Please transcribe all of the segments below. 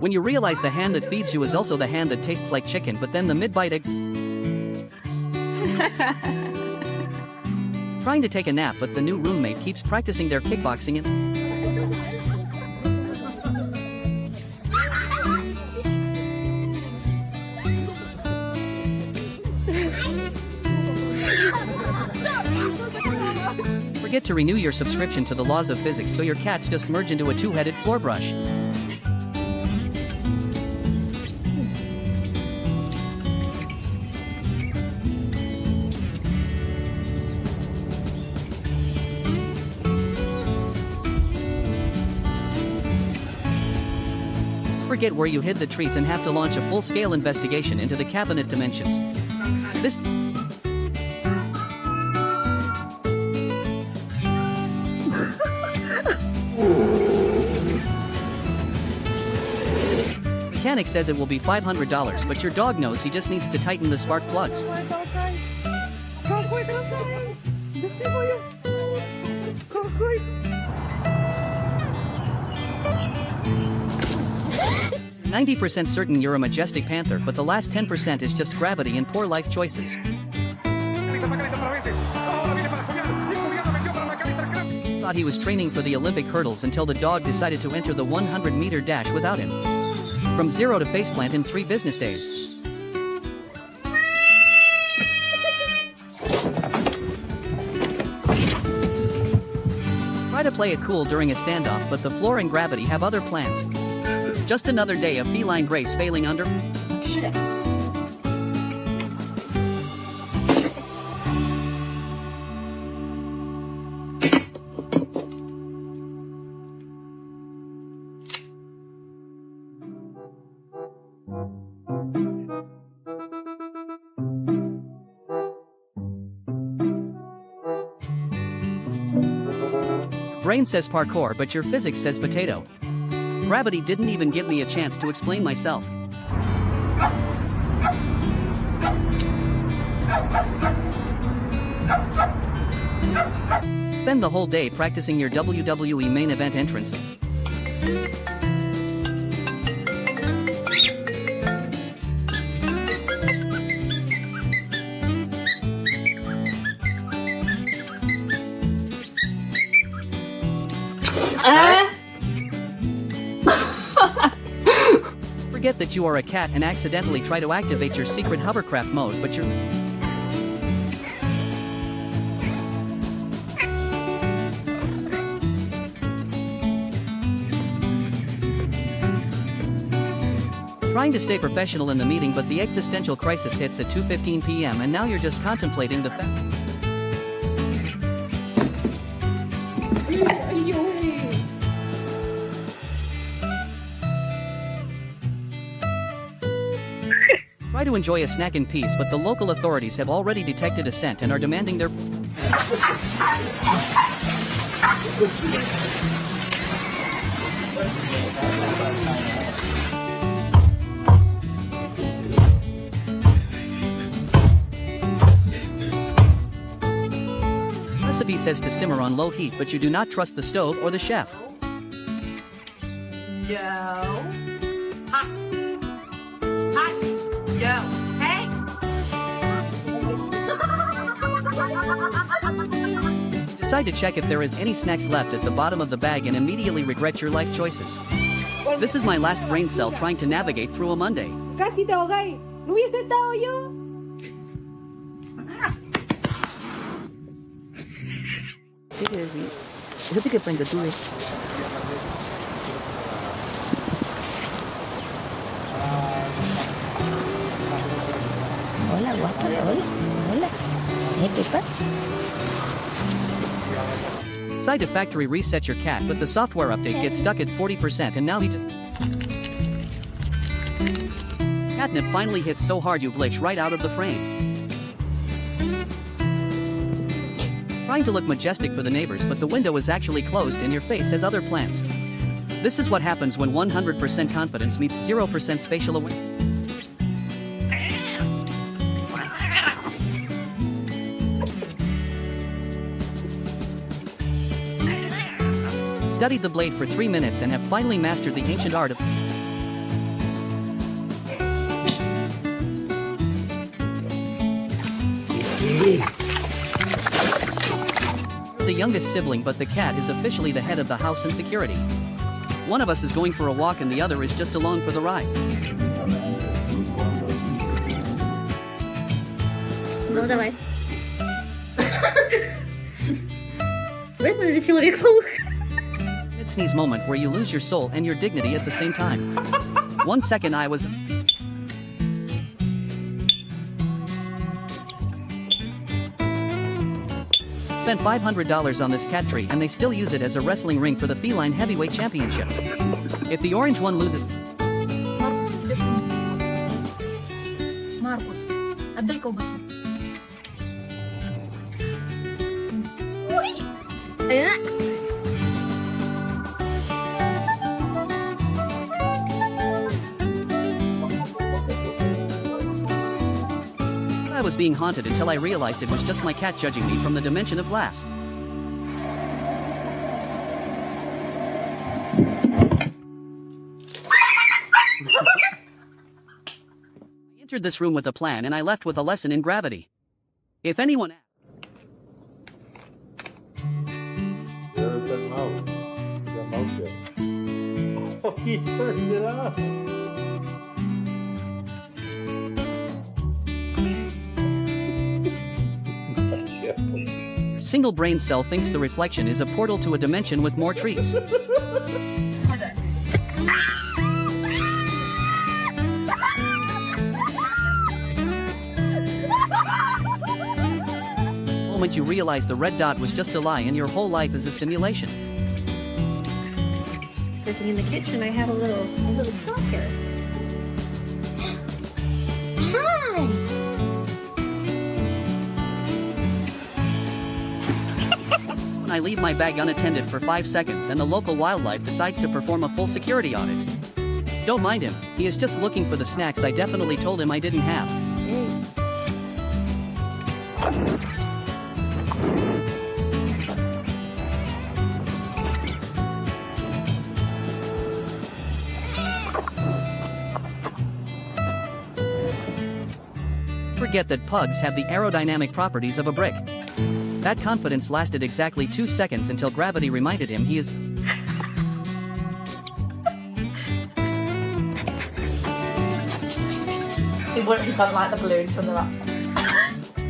When you realize the hand that feeds you is also the hand that tastes like chicken, but then the mid-bite trying to take a nap, but the new roommate keeps practicing their kickboxing and forget to renew your subscription to the laws of physics, so your cats just merge into a two-headed floor brush. Forget where you hid the treats and have to launch a full-scale investigation into the cabinet dimensions. This mechanic says it will be $500, but your dog knows he just needs to tighten the spark plugs. "90% certain you're a majestic panther, but the last 10% is just gravity and poor life choices." Thought he was training for the Olympic hurdles until the dog decided to enter the 100-meter dash without him. From zero to faceplant in 3 business days. Try to play it cool during a standoff, but the floor and gravity have other plans. Just another day of feline grace failing under. Brain says parkour, but your physics says potato. Gravity didn't even give me a chance to explain myself. Spend the whole day practicing your WWE main event entrance. Forget that you are a cat and accidentally try to activate your secret hovercraft mode, but you're trying to stay professional in the meeting, but the existential crisis hits at 2:15 p.m. and now you're just contemplating the fact. Try to enjoy a snack in peace, but the local authorities have already detected a scent and are demanding their recipe says to simmer on low heat, but you do not trust the stove or the chef. Joe. Hot. Hot. Joe. Hey. Decide to check if there is any snacks left at the bottom of the bag and immediately regret your life choices. This is my last brain cell trying to navigate through a Monday. Casi te ahogáis. ¿No hubiese estado yo? Fíjate que prende tú, Hola, guapa, hola. ¿Qué pasa? Decide to factory reset your cat, but the software update gets stuck at 40% and now he just... Catnip finally hits so hard you glitch right out of the frame. Trying to look majestic for the neighbors, but the window is actually closed and your face has other plans. This is what happens when 100% confidence meets 0% spatial awareness. Studied the blade for 3 minutes and have finally mastered the ancient art of... the youngest sibling, but the cat is officially the head of the house and security. One of us is going for a walk and the other is just along for the ride. No, давай. Вызвали человек паук. Mid-sneeze moment where you lose your soul and your dignity at the same time. 1 second I was... Spent $500 on this cat tree and they still use it as a wrestling ring for the feline heavyweight championship. If the orange one loses... Маркус, тебе что? Маркус, отдай колбасу. Ой! I was being haunted until I realized it was just my cat judging me from the dimension of glass. I entered this room with a plan and I left with a lesson in gravity. If anyone asks... There's that mouse. That mouse yet. Oh, he turned it off. Single brain cell thinks the reflection is a portal to a dimension with more treats. The moment you realize the red dot was just a lie and your whole life is a simulation. Working in the kitchen, I have a little stalker. Hi. When I leave my bag unattended for 5 seconds and the local wildlife decides to perform a full security audit. Don't mind him, he is just looking for the snacks I definitely told him I didn't have. Forget that pugs have the aerodynamic properties of a brick. That confidence lasted exactly 2 seconds until gravity reminded him he is... He wouldn't have done like the balloon from the rock.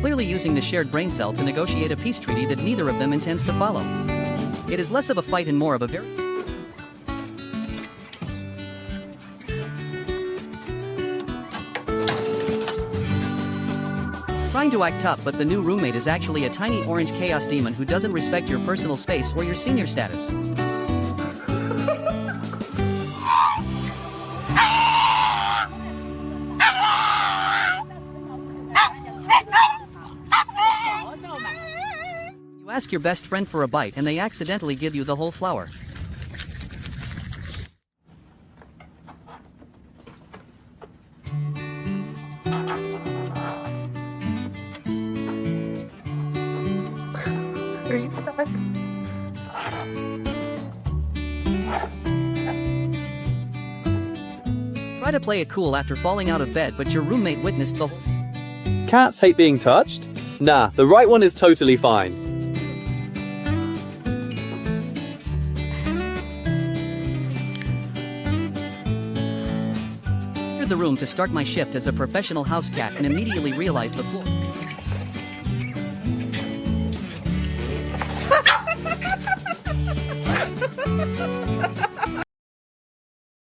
clearly using the shared brain cell to negotiate a peace treaty that neither of them intends to follow. It is less of a fight and more of a very... Trying to act tough, but the new roommate is actually a tiny orange chaos demon who doesn't respect your personal space or your senior status. You ask your best friend for a bite and they accidentally give you the whole flower. Are you stuck? Try to play it cool after falling out of bed, but your roommate witnessed the whole... Cats hate being touched? Nah, the right one is totally fine. Entered the room to start my shift as a professional house cat and immediately realized the floor.